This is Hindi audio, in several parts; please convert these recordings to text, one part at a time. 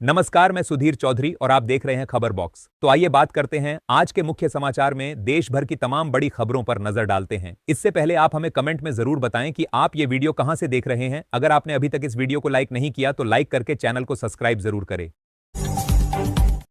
नमस्कार, मैं सुधीर चौधरी और आप देख रहे हैं खबर बॉक्स। तो आइए बात करते हैं आज के मुख्य समाचार में देश भर की तमाम बड़ी खबरों पर नजर डालते हैं। इससे पहले आप हमें कमेंट में जरूर बताएं कि आप ये वीडियो कहां से देख रहे हैं। अगर आपने अभी तक इस वीडियो को लाइक नहीं किया तो लाइक करके चैनल को सब्सक्राइब जरूर करें।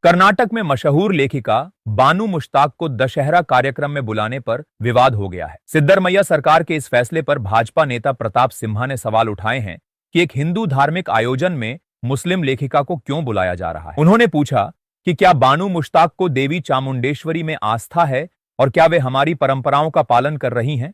कर्नाटक में मशहूर लेखिका बानू मुश्ताक को दशहरा कार्यक्रम में बुलाने पर विवाद हो गया है। सिद्धरमैया सरकार के इस फैसले पर भाजपा नेता प्रताप सिम्हा ने सवाल उठाए हैं कि एक हिंदू धार्मिक आयोजन में मुस्लिम लेखिका को क्यों बुलाया जा रहा है। उन्होंने पूछा कि क्या बानू मुश्ताक को देवी चामुंडेश्वरी में आस्था है और क्या वे हमारी परंपराओं का पालन कर रही हैं।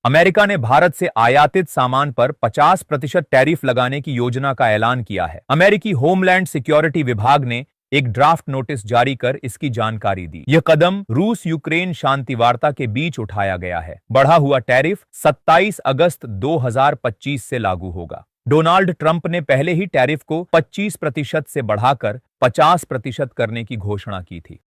अमेरिका ने भारत से आयातित सामान पर 50% टैरिफ लगाने की योजना का ऐलान किया है। अमेरिकी होमलैंड सिक्योरिटी विभाग ने एक ड्राफ्ट नोटिस जारी कर इसकी जानकारी दी। यह कदम रूस यूक्रेन शांति वार्ता के बीच उठाया गया है। बढ़ा हुआ टैरिफ 27 अगस्त 2025 से लागू होगा। डोनाल्ड ट्रंप ने पहले ही टैरिफ को 25% से बढ़ाकर 50% करने की घोषणा की थी।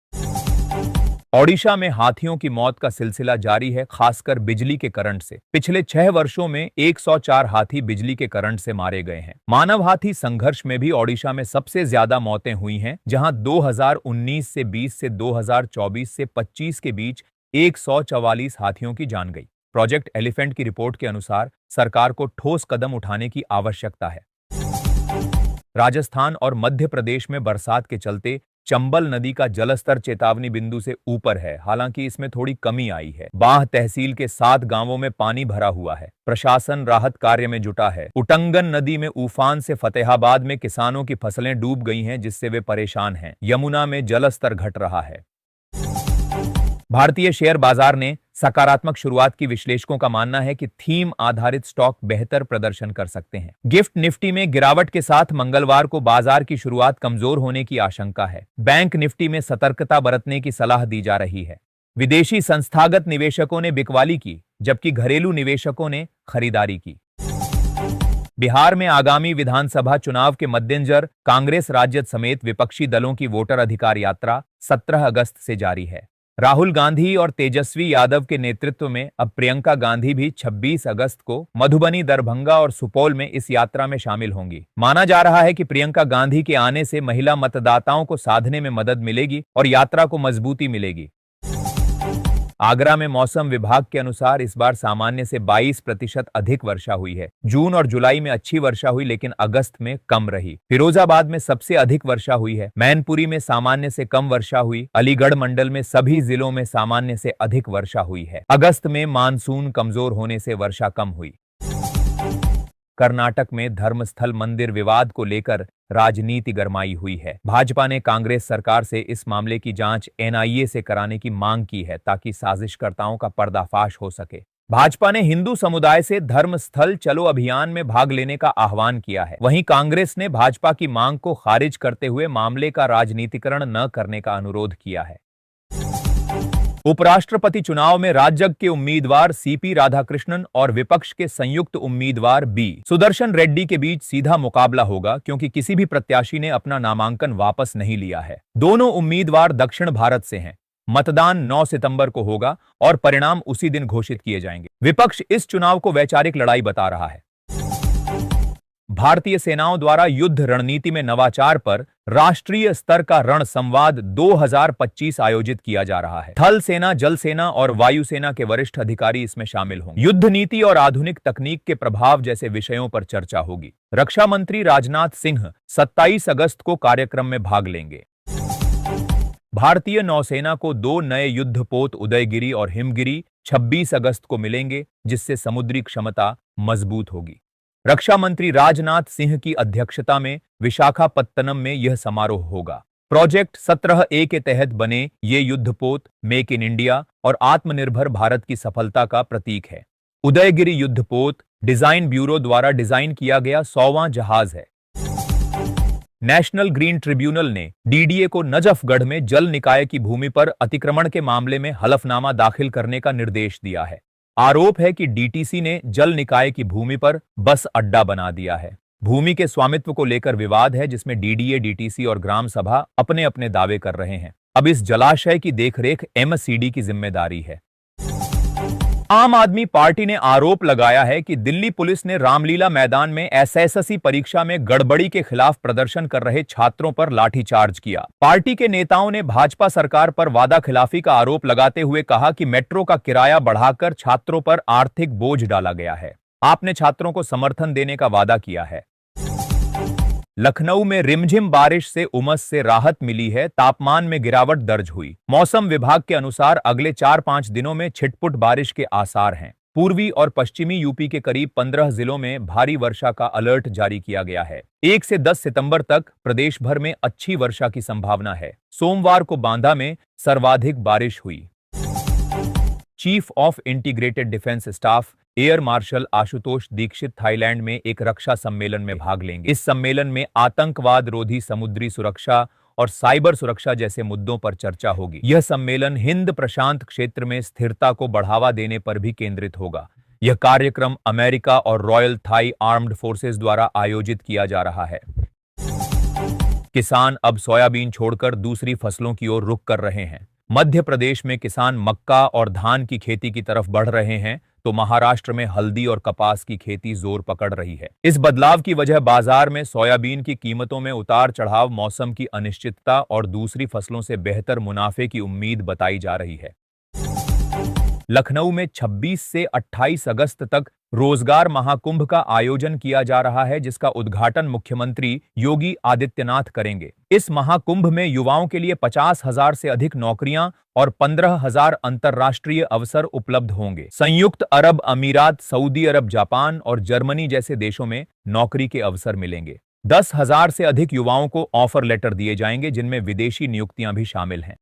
ओडिशा में हाथियों की मौत का सिलसिला जारी है, खासकर बिजली के करंट से। पिछले 6 वर्षों में 104 हाथी बिजली के करंट से मारे गए हैं। मानव हाथी संघर्ष में भी ओडिशा में सबसे ज्यादा मौतें हुई हैं, जहां 2019 से 20 से 2024 से 25 के बीच 144 हाथियों की जान गई। प्रोजेक्ट एलिफेंट की रिपोर्ट के अनुसार सरकार को ठोस कदम उठाने की आवश्यकता है। राजस्थान और मध्य प्रदेश में बरसात के चलते चंबल नदी का जलस्तर चेतावनी बिंदु से ऊपर है। हालांकि इसमें थोड़ी कमी आई है। बाह तहसील के 7 गांवों में पानी भरा हुआ है। प्रशासन राहत कार्य में जुटा है। उटंगन नदी में उफान से फतेहाबाद में किसानों की फसलें डूब गई हैं, जिससे वे परेशान हैं। यमुना में जलस्तर घट रहा है। भारतीय शेयर बाजार ने सकारात्मक शुरुआत की। विश्लेषकों का मानना है कि थीम आधारित स्टॉक बेहतर प्रदर्शन कर सकते हैं। गिफ्ट निफ्टी में गिरावट के साथ मंगलवार को बाजार की शुरुआत कमजोर होने की आशंका है। बैंक निफ्टी में सतर्कता बरतने की सलाह दी जा रही है। विदेशी संस्थागत निवेशकों ने बिकवाली की, जबकि घरेलू निवेशकों ने खरीदारी की। बिहार में आगामी विधानसभा चुनाव के मद्देनजर कांग्रेस राजद समेत विपक्षी दलों की वोटर अधिकार यात्रा 17 अगस्त से जारी है। राहुल गांधी और तेजस्वी यादव के नेतृत्व में अब प्रियंका गांधी भी 26 अगस्त को मधुबनी, दरभंगा और सुपौल में इस यात्रा में शामिल होंगी। माना जा रहा है कि प्रियंका गांधी के आने से महिला मतदाताओं को साधने में मदद मिलेगी और यात्रा को मजबूती मिलेगी। आगरा में मौसम विभाग के अनुसार इस बार सामान्य से 22% अधिक वर्षा हुई है। जून और जुलाई में अच्छी वर्षा हुई, लेकिन अगस्त में कम रही। फिरोजाबाद में सबसे अधिक वर्षा हुई है। मैनपुरी में सामान्य से कम वर्षा हुई। अलीगढ़ मंडल में सभी जिलों में सामान्य से अधिक वर्षा हुई है। अगस्त में मानसून कमजोर होने से वर्षा कम हुई। कर्नाटक में धर्मस्थल मंदिर विवाद को लेकर राजनीति गरमाई हुई है। भाजपा ने कांग्रेस सरकार से इस मामले की जांच एनआईए से कराने की मांग की है, ताकि साजिशकर्ताओं का पर्दाफाश हो सके। भाजपा ने हिंदू समुदाय से धर्मस्थल चलो अभियान में भाग लेने का आह्वान किया है। वहीं कांग्रेस ने भाजपा की मांग को खारिज करते हुए मामले का राजनीतिकरण न करने का अनुरोध किया है। उपराष्ट्रपति चुनाव में राजग के उम्मीदवार सीपी राधाकृष्णन और विपक्ष के संयुक्त उम्मीदवार बी सुदर्शन रेड्डी के बीच सीधा मुकाबला होगा, क्योंकि किसी भी प्रत्याशी ने अपना नामांकन वापस नहीं लिया है। दोनों उम्मीदवार दक्षिण भारत से हैं। मतदान 9 सितंबर को होगा और परिणाम उसी दिन घोषित किए जाएंगे। विपक्ष इस चुनाव को वैचारिक लड़ाई बता रहा है। भारतीय सेनाओं द्वारा युद्ध रणनीति में नवाचार पर राष्ट्रीय स्तर का रण संवाद 2025 आयोजित किया जा रहा है। थल सेना, जल सेना और वायुसेना के वरिष्ठ अधिकारी इसमें शामिल होंगे। युद्ध नीति और आधुनिक तकनीक के प्रभाव जैसे विषयों पर चर्चा होगी। रक्षा मंत्री राजनाथ सिंह 27 अगस्त को कार्यक्रम में भाग लेंगे। भारतीय नौसेना को 2 नए युद्धपोत उदयगिरी और हिमगिरी 26 अगस्त को मिलेंगे, जिससे समुद्री क्षमता मजबूत होगी। रक्षा मंत्री राजनाथ सिंह की अध्यक्षता में विशाखापत्तनम में यह समारोह होगा। प्रोजेक्ट 17A के तहत बने ये युद्धपोत मेक इन इंडिया और आत्मनिर्भर भारत की सफलता का प्रतीक है। उदयगिरी युद्धपोत डिजाइन ब्यूरो द्वारा डिजाइन किया गया 100वां जहाज है। नेशनल ग्रीन ट्रिब्यूनल ने डीडीए को नजफगढ़ में जल निकाय की भूमि पर अतिक्रमण के मामले में हलफनामा दाखिल करने का निर्देश दिया है। आरोप है कि डीटीसी ने जल निकाय की भूमि पर बस अड्डा बना दिया है। भूमि के स्वामित्व को लेकर विवाद है, जिसमें डीडीए, डीटीसी और ग्राम सभा अपने अपने दावे कर रहे हैं। अब इस जलाशय की देखरेख एमसीडी की जिम्मेदारी है। आम आदमी पार्टी ने आरोप लगाया है कि दिल्ली पुलिस ने रामलीला मैदान में एसएससी परीक्षा में गड़बड़ी के खिलाफ प्रदर्शन कर रहे छात्रों पर लाठीचार्ज किया। पार्टी के नेताओं ने भाजपा सरकार पर वादा खिलाफी का आरोप लगाते हुए कहा कि मेट्रो का किराया बढ़ाकर छात्रों पर आर्थिक बोझ डाला गया है। आपने छात्रों को समर्थन देने का वादा किया है। लखनऊ में रिमझिम बारिश से उमस से राहत मिली है, तापमान में गिरावट दर्ज हुई। मौसम विभाग के अनुसार अगले 4-5 दिनों में छिटपुट बारिश के आसार हैं। पूर्वी और पश्चिमी यूपी के करीब 15 जिलों में भारी वर्षा का अलर्ट जारी किया गया है। 1 से 10 सितंबर तक प्रदेश भर में अच्छी वर्षा की संभावना है। सोमवार को बांदा में सर्वाधिक बारिश हुई। Chief of integrated defence staff air marshal Ashutosh Dikshit Thailand में एक रक्षा सम्मेलन में भाग लेंगे। इस सम्मेलन में आतंकवाद रोधी समुद्री सुरक्षा और साइबर सुरक्षा जैसे मुद्दों पर चर्चा होगी। यह सम्मेलन हिंद प्रशांत क्षेत्र में स्थिरता को बढ़ावा देने पर भी केंद्रित होगा। यह कार्यक्रम अमेरिका और रॉयल थाई आर्म्ड फोर्सेस द्वारा आयोजित किया जा रहा है। किसान अब सोयाबीन छोड़कर दूसरी फसलों की ओर रुख कर रहे हैं। मध्य प्रदेश में किसान मक्का और धान की खेती की तरफ बढ़ रहे हैं, तो महाराष्ट्र में हल्दी और कपास की खेती जोर पकड़ रही है। इस बदलाव की वजह बाजार में सोयाबीन की कीमतों में उतार चढ़ाव, मौसम की अनिश्चितता और दूसरी फसलों से बेहतर मुनाफे की उम्मीद बताई जा रही है। लखनऊ में 26 से 28 अगस्त तक रोजगार महाकुंभ का आयोजन किया जा रहा है, जिसका उद्घाटन मुख्यमंत्री योगी आदित्यनाथ करेंगे। इस महाकुंभ में युवाओं के लिए 50,000 से अधिक नौकरियां और 15,000 अंतर्राष्ट्रीय अवसर उपलब्ध होंगे। संयुक्त अरब अमीरात, सऊदी अरब, जापान और जर्मनी जैसे देशों में नौकरी के अवसर मिलेंगे। 10,000 से अधिक युवाओं को ऑफर लेटर दिए जाएंगे, जिनमें विदेशी नियुक्तियां भी शामिल हैं।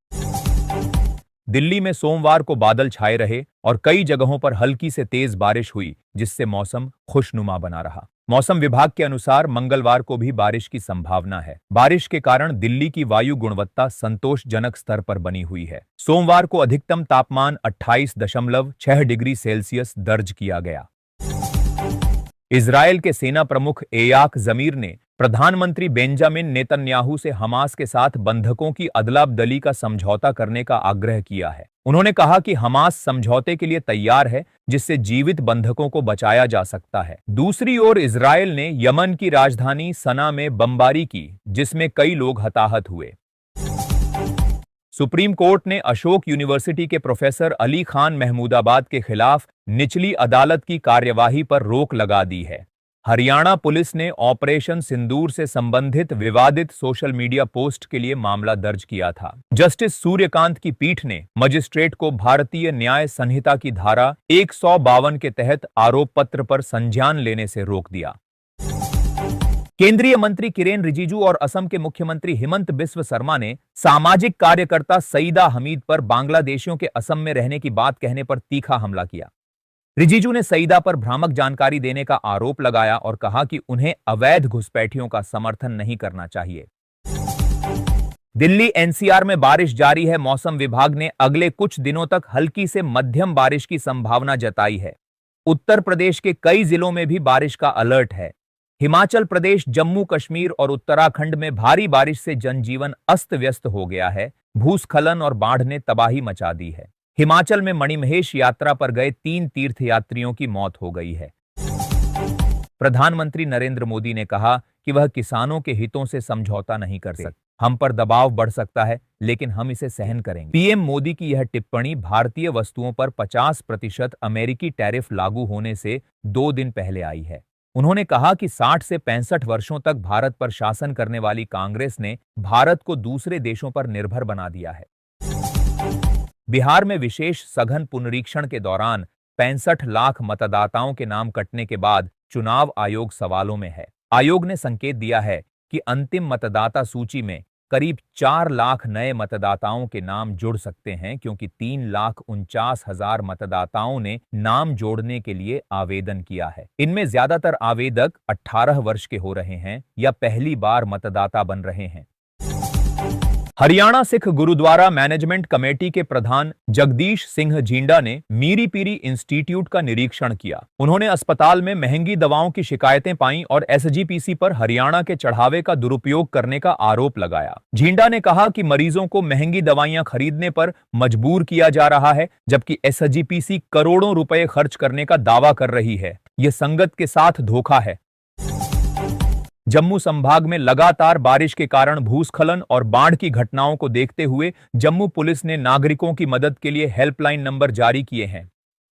दिल्ली में सोमवार को बादल छाए रहे और कई जगहों पर हल्की से तेज बारिश हुई, जिससे मौसम खुशनुमा बना रहा। मौसम विभाग के अनुसार मंगलवार को भी बारिश की संभावना है। बारिश के कारण दिल्ली की वायु गुणवत्ता संतोषजनक स्तर पर बनी हुई है। सोमवार को अधिकतम तापमान 28.6 डिग्री सेल्सियस दर्ज किया गया। इजरायल के सेना प्रमुख एयाक जमीर ने प्रधानमंत्री बेंजामिन नेतन्याहू से हमास के साथ बंधकों की अदला-बदली का समझौता करने का आग्रह किया है। उन्होंने कहा कि हमास समझौते के लिए तैयार है, जिससे जीवित बंधकों को बचाया जा सकता है। दूसरी ओर इजरायल ने यमन की राजधानी सना में बमबारी की, जिसमें कई लोग हताहत हुए। सुप्रीम कोर्ट ने अशोक यूनिवर्सिटी के प्रोफेसर अली खान महमूदाबाद के खिलाफ निचली अदालत की कार्यवाही पर रोक लगा दी है। हरियाणा पुलिस ने ऑपरेशन सिंदूर से संबंधित विवादित सोशल मीडिया पोस्ट के लिए मामला दर्ज किया था। जस्टिस सूर्यकांत की पीठ ने मजिस्ट्रेट को भारतीय न्याय संहिता की धारा 152 के तहत आरोप पत्र पर संज्ञान लेने से रोक दिया। केंद्रीय मंत्री किरेन रिजिजू और असम के मुख्यमंत्री हिमंत बिस्व शर्मा ने सामाजिक कार्यकर्ता सईदा हमीद पर बांग्लादेशियों के असम में रहने की बात कहने पर तीखा हमला किया। रिजिजू ने सईदा पर भ्रामक जानकारी देने का आरोप लगाया और कहा कि उन्हें अवैध घुसपैठियों का समर्थन नहीं करना चाहिए। दिल्ली एनसीआर में बारिश जारी है। मौसम विभाग ने अगले कुछ दिनों तक हल्की से मध्यम बारिश की संभावना जताई है। उत्तर प्रदेश के कई जिलों में भी बारिश का अलर्ट है। हिमाचल प्रदेश, जम्मू कश्मीर और उत्तराखंड में भारी बारिश से जनजीवन अस्त व्यस्त हो गया है। भूस्खलन और बाढ़ ने तबाही मचा दी है। हिमाचल में मणिमहेश यात्रा पर गए 3 तीर्थयात्रियों की मौत हो गई है। प्रधानमंत्री नरेंद्र मोदी ने कहा कि वह किसानों के हितों से समझौता नहीं कर सकते। हम पर दबाव बढ़ सकता है, लेकिन हम इसे सहन करेंगे। पीएम मोदी की यह टिप्पणी भारतीय वस्तुओं पर 50% अमेरिकी टैरिफ लागू होने से 2 दिन पहले आई है। उन्होंने कहा कि 60 से 65 वर्षों तक भारत पर शासन करने वाली कांग्रेस ने भारत को दूसरे देशों पर निर्भर बना दिया है। बिहार में विशेष सघन पुनरीक्षण के दौरान 65 लाख मतदाताओं के नाम कटने के बाद चुनाव आयोग सवालों में है। आयोग ने संकेत दिया है कि अंतिम मतदाता सूची में करीब 4 लाख नए मतदाताओं के नाम जुड़ सकते हैं, क्योंकि 3,49,000 मतदाताओं ने नाम जोड़ने के लिए आवेदन किया है। इनमें ज्यादातर आवेदक 18 वर्ष के हो रहे हैं या पहली बार मतदाता बन रहे हैं। हरियाणा सिख गुरुद्वारा मैनेजमेंट कमेटी के प्रधान जगदीश सिंह जींडा ने मीरी पीरी इंस्टीट्यूट का निरीक्षण किया। उन्होंने अस्पताल में महंगी दवाओं की शिकायतें पाईं और एसजीपीसी पर हरियाणा के चढ़ावे का दुरुपयोग करने का आरोप लगाया। जींडा ने कहा कि मरीजों को महंगी दवाइयां खरीदने पर मजबूर किया जा रहा है, जबकि एसजीपीसी करोड़ों रुपए खर्च करने का दावा कर रही है। यह संगत के साथ धोखा है। जम्मू संभाग में लगातार बारिश के कारण भूस्खलन और बाढ़ की घटनाओं को देखते हुए जम्मू पुलिस ने नागरिकों की मदद के लिए हेल्पलाइन नंबर जारी किए हैं।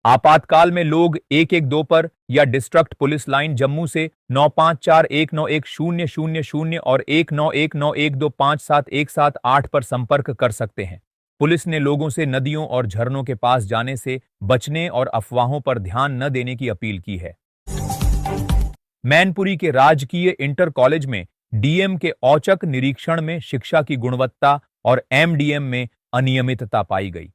आपातकाल में लोग 112 पर या डिस्ट्रिक्ट पुलिस लाइन जम्मू से 9541910000 और 1919125717 पर संपर्क कर सकते हैं। पुलिस ने लोगों से नदियों और झरनों के पास जाने से बचने और अफवाहों पर ध्यान न देने की अपील की है। मैनपुरी के राजकीय इंटर कॉलेज में डीएम के औचक निरीक्षण में शिक्षा की गुणवत्ता और एमडीएम में अनियमितता पाई गई।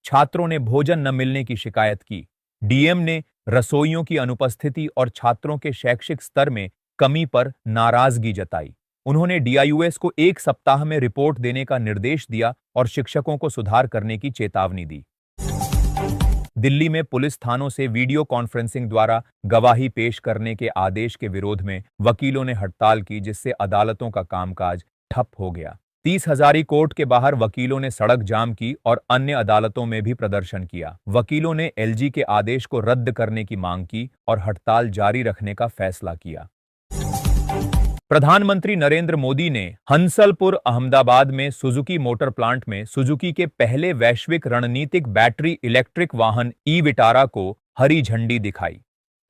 छात्रों ने भोजन न मिलने की शिकायत की। डीएम ने रसोइयों की अनुपस्थिति और छात्रों के शैक्षिक स्तर में कमी पर नाराजगी जताई। उन्होंने डीआईयूएस को 1 सप्ताह में रिपोर्ट देने का निर्देश दिया और शिक्षकों को सुधार करने की चेतावनी दी। दिल्ली में पुलिस थानों से वीडियो कॉन्फ्रेंसिंग द्वारा गवाही पेश करने के आदेश के विरोध में वकीलों ने हड़ताल की, जिससे अदालतों का कामकाज ठप हो गया। 30 हजारी कोर्ट के बाहर वकीलों ने सड़क जाम की और अन्य अदालतों में भी प्रदर्शन किया। वकीलों ने एलजी के आदेश को रद्द करने की मांग की और हड़ताल जारी रखने का फैसला किया। प्रधानमंत्री नरेंद्र मोदी ने हंसलपुर अहमदाबाद में सुजुकी मोटर प्लांट में सुजुकी के पहले वैश्विक रणनीतिक बैटरी इलेक्ट्रिक वाहन ई विटारा को हरी झंडी दिखाई।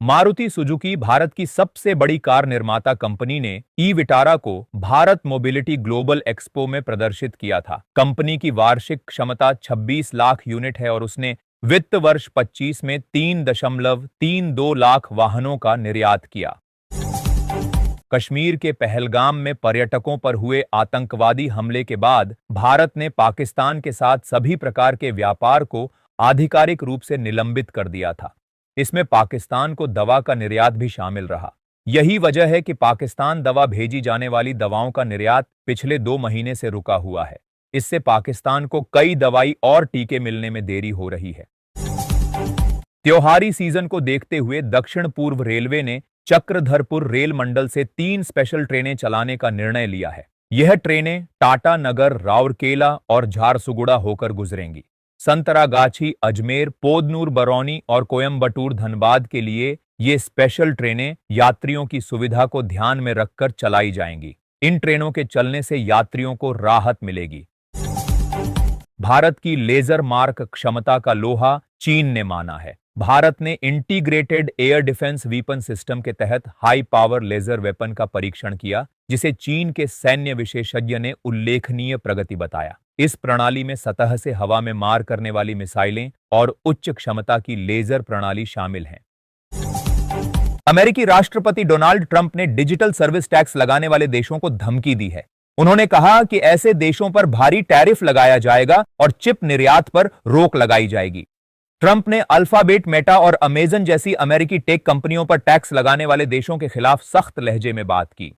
मारुति सुजुकी भारत की सबसे बड़ी कार निर्माता कंपनी ने ई विटारा को भारत मोबिलिटी ग्लोबल एक्सपो में प्रदर्शित किया था। कंपनी की वार्षिक क्षमता 26 लाख यूनिट है और उसने वित्त वर्ष 25 में 3.32 लाख वाहनों का निर्यात किया। कश्मीर के पहलगाम में पर्यटकों पर हुए आतंकवादी हमले के बाद भारत ने पाकिस्तान के साथ सभी प्रकार के व्यापार को आधिकारिक रूप से निलंबित कर दिया था। इसमें पाकिस्तान को दवा का निर्यात भी शामिल रहा। यही वजह है कि पाकिस्तान दवा भेजी जाने वाली दवाओं का निर्यात पिछले 2 महीने से रुका हुआ है। इससे पाकिस्तान को कई दवाई और टीके मिलने में देरी हो रही है। त्योहारी सीजन को देखते हुए दक्षिण पूर्व रेलवे ने चक्रधरपुर रेल मंडल से 3 स्पेशल ट्रेनें चलाने का निर्णय लिया है। यह ट्रेनें टाटा नगर, राउरकेला और झारसुगुड़ा होकर गुजरेंगी। संतरागाछी, अजमेर, पोदनूर, बरौनी और कोयंबटूर, धनबाद के लिए ये स्पेशल ट्रेनें यात्रियों की सुविधा को ध्यान में रखकर चलाई जाएंगी। इन ट्रेनों के चलने से यात्रियों को राहत मिलेगी। भारत की लेजर मार्क क्षमता का लोहा चीन ने माना है। भारत ने integrated air defence weapon system के तहत हाई पावर लेजर वेपन का परीक्षण किया, जिसे चीन के सैन्य विशेषज्ञ ने उल्लेखनीय प्रगति बताया। इस प्रणाली में सतह से हवा में मार करने वाली मिसाइलें और उच्च क्षमता की लेजर प्रणाली शामिल हैं। अमेरिकी राष्ट्रपति डोनाल्ड ट्रंप ने डिजिटल सर्विस टैक्स लगाने वाले देशों को धमकी दी है। उन्होंने कहा कि ऐसे देशों पर भारी टैरिफ लगाया जाएगा और चिप निर्यात पर रोक लगाई जाएगी। ट्रंप ने अल्फाबेट, मेटा और अमेजन जैसी अमेरिकी टेक कंपनियों पर टैक्स लगाने वाले देशों के खिलाफ सख्त लहजे में बात की।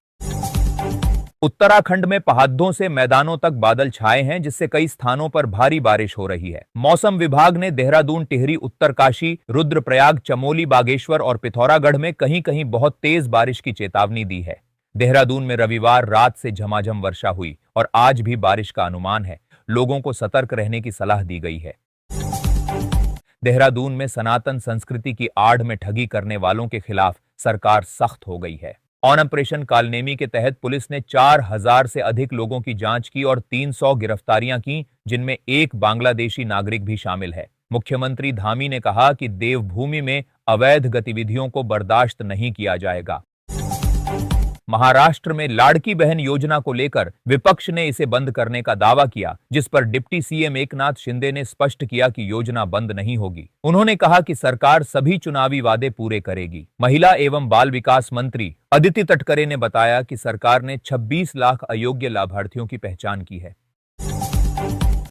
उत्तराखंड में पहाड़ों से मैदानों तक बादल छाए हैं, जिससे कई स्थानों पर भारी बारिश हो रही है। मौसम विभाग ने देहरादून, टिहरी, उत्तरकाशी, रुद्रप्रयाग, चमोली, बागेश्वर और पिथौरागढ़ में कहीं कहीं बहुत तेज बारिश की चेतावनी दी है। देहरादून में रविवार रात से झमाझम वर्षा हुई और आज भी बारिश का अनुमान है। लोगों को सतर्क रहने की सलाह दी गई है। देहरादून में सनातन संस्कृति की आड़ में ठगी करने वालों के खिलाफ सरकार सख्त हो गई है। ऑपरेशन कालनेमी के तहत पुलिस ने 4000 से अधिक लोगों की जांच की और 300 गिरफ्तारियां की, जिनमें एक बांग्लादेशी नागरिक भी शामिल है। मुख्यमंत्री धामी ने कहा कि देवभूमि में अवैध गतिविधियों को बर्दाश्त नहीं किया जाएगा। महाराष्ट्र में लाड़की बहन योजना को लेकर विपक्ष ने इसे बंद करने का दावा किया, जिस पर डिप्टी सीएम एकनाथ शिंदे ने स्पष्ट किया कि योजना बंद नहीं होगी। उन्होंने कहा कि सरकार सभी चुनावी वादे पूरे करेगी। महिला एवं बाल विकास मंत्री अदिति तटकरे ने बताया कि सरकार ने 26 लाख अयोग्य लाभार्थियों की पहचान की है।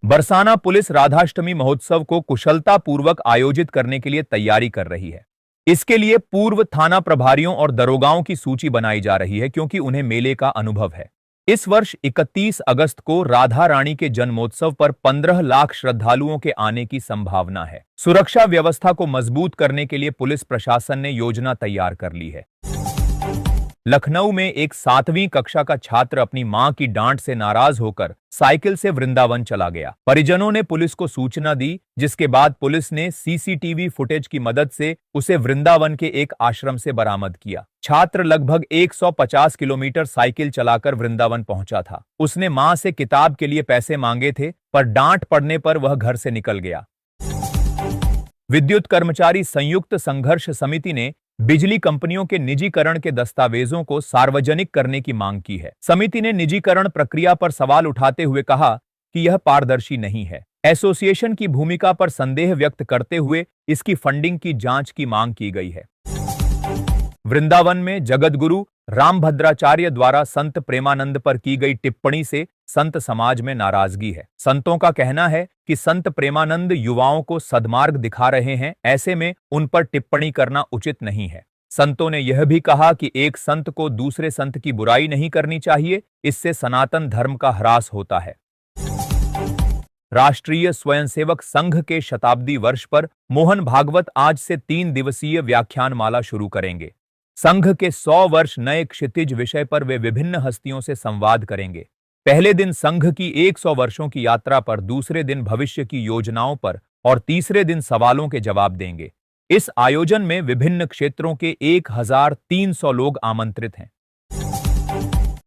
बरसाना पुलिस राधाष्टमी महोत्सव को कुशलतापूर्वक आयोजित करने के लिए तैयारी कर रही है। इसके लिए पूर्व थाना प्रभारियों और दरोगाओं की सूची बनाई जा रही है, क्योंकि उन्हें मेले का अनुभव है। इस वर्ष 31 अगस्त को राधा रानी के जन्मोत्सव पर 15 लाख श्रद्धालुओं के आने की संभावना है। सुरक्षा व्यवस्था को मजबूत करने के लिए पुलिस प्रशासन ने योजना तैयार कर ली है। लखनऊ में एक 7वीं कक्षा का छात्र अपनी मां की डांट से नाराज होकर साइकिल से वृंदावन चला गया। परिजनों ने पुलिस को सूचना दी, जिसके बाद पुलिस ने सीसीटीवी फुटेज की मदद से उसे वृंदावन के एक आश्रम से बरामद किया। छात्र लगभग 150 किलोमीटर साइकिल चलाकर वृंदावन पहुंचा था। उसने मां से किताब के लिए पैसे मांगे थे, पर डांट पड़ने पर वह घर से निकल गया। विद्युत कर्मचारी संयुक्त संघर्ष समिति ने बिजली कंपनियों के निजीकरण के दस्तावेजों को सार्वजनिक करने की मांग की है। समिति ने निजीकरण प्रक्रिया पर सवाल उठाते हुए कहा कि यह पारदर्शी नहीं है। एसोसिएशन की भूमिका पर संदेह व्यक्त करते हुए इसकी फंडिंग की जांच की मांग की गई है। वृंदावन में जगतगुरु रामभद्राचार्य द्वारा संत प्रेमानंद पर की गई टिप्पणी से संत समाज में नाराजगी है। संतों का कहना है कि संत प्रेमानंद युवाओं को सद्मार्ग दिखा रहे हैं, ऐसे में उन पर टिप्पणी करना उचित नहीं है। संतों ने यह भी कहा कि एक संत को दूसरे संत की बुराई नहीं करनी चाहिए, इससे सनातन धर्म का ह्रास होता है। राष्ट्रीय स्वयंसेवक संघ के शताब्दी वर्ष पर मोहन भागवत आज से 3 दिवसीय व्याख्यानमाला शुरू करेंगे। संघ के 100 वर्ष नए क्षितिज विषय पर वे विभिन्न हस्तियों से संवाद करेंगे। पहले दिन संघ की 100 वर्षों की यात्रा पर, दूसरे दिन भविष्य की योजनाओं पर और तीसरे दिन सवालों के जवाब देंगे। इस आयोजन में विभिन्न क्षेत्रों के 1300 लोग आमंत्रित हैं।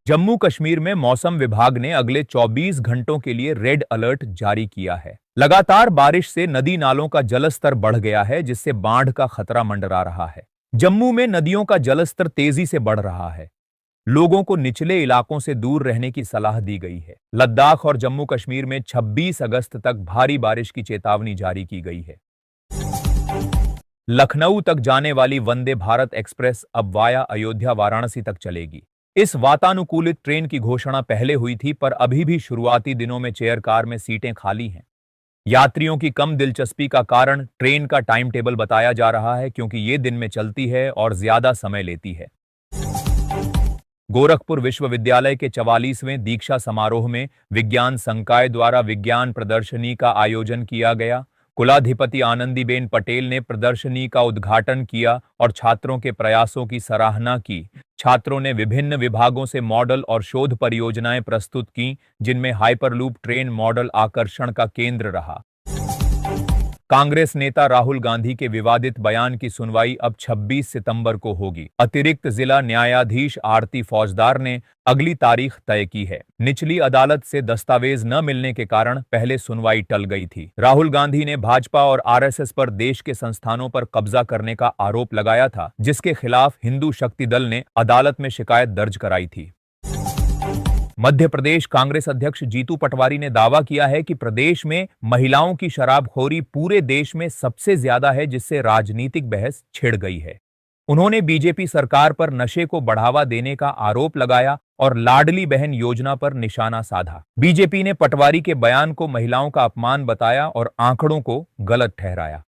जम्मू कश्मीर में मौसम विभाग ने अगले 24 घंटों के लिए रेड अलर्ट जारी किया है। लगातार बारिश से नदी नालों का जलस्तर बढ़ गया है, जिससे बाढ़ का खतरा मंडरा रहा है। जम्मू में नदियों का जलस्तर तेजी से बढ़ रहा है। लोगों को निचले इलाकों से दूर रहने की सलाह दी गई है। लद्दाख और जम्मू कश्मीर में 26 अगस्त तक भारी बारिश की चेतावनी जारी की गई है। लखनऊ तक जाने वाली वंदे भारत एक्सप्रेस अब वाया अयोध्या वाराणसी तक चलेगी। इस वातानुकूलित ट्रेन की घोषणा पहले हुई थी, पर अभी भी शुरुआती दिनों में चेयर कार में सीटें खाली हैं। यात्रियों की कम दिलचस्पी का कारण ट्रेन का टाइम टेबल बताया जा रहा है, क्योंकि ये दिन में चलती है और ज्यादा समय लेती है। गोरखपुर विश्वविद्यालय के 44वें दीक्षा समारोह में विज्ञान संकाय द्वारा विज्ञान प्रदर्शनी का आयोजन किया गया। कुलाधिपति आनंदीबेन पटेल ने प्रदर्शनी का उद्घाटन किया और छात्रों के प्रयासों की सराहना की। छात्रों ने विभिन्न विभागों से मॉडल और शोध परियोजनाएं प्रस्तुत की, जिनमें हाइपरलूप ट्रेन मॉडल आकर्षण का केंद्र रहा। कांग्रेस नेता राहुल गांधी के विवादित बयान की सुनवाई अब 26 सितंबर को होगी। अतिरिक्त जिला न्यायाधीश आरती फौजदार ने अगली तारीख तय की है। निचली अदालत से दस्तावेज न मिलने के कारण पहले सुनवाई टल गई थी। राहुल गांधी ने भाजपा और आरएसएस पर देश के संस्थानों पर कब्जा करने का आरोप लगाया था, जिसके खिलाफ हिंदू शक्ति दल ने अदालत में शिकायत दर्ज कराई थी। मध्य प्रदेश कांग्रेस अध्यक्ष जीतू पटवारी ने दावा किया है कि प्रदेश में महिलाओं की शराबखोरी पूरे देश में सबसे ज्यादा है, जिससे राजनीतिक बहस छिड़ गई है। उन्होंने बीजेपी सरकार पर नशे को बढ़ावा देने का आरोप लगाया और लाडली बहन योजना पर निशाना साधा। बीजेपी ने पटवारी के बयान को महिलाओं का अपमान बताया और आंकड़ों को गलत ठहराया।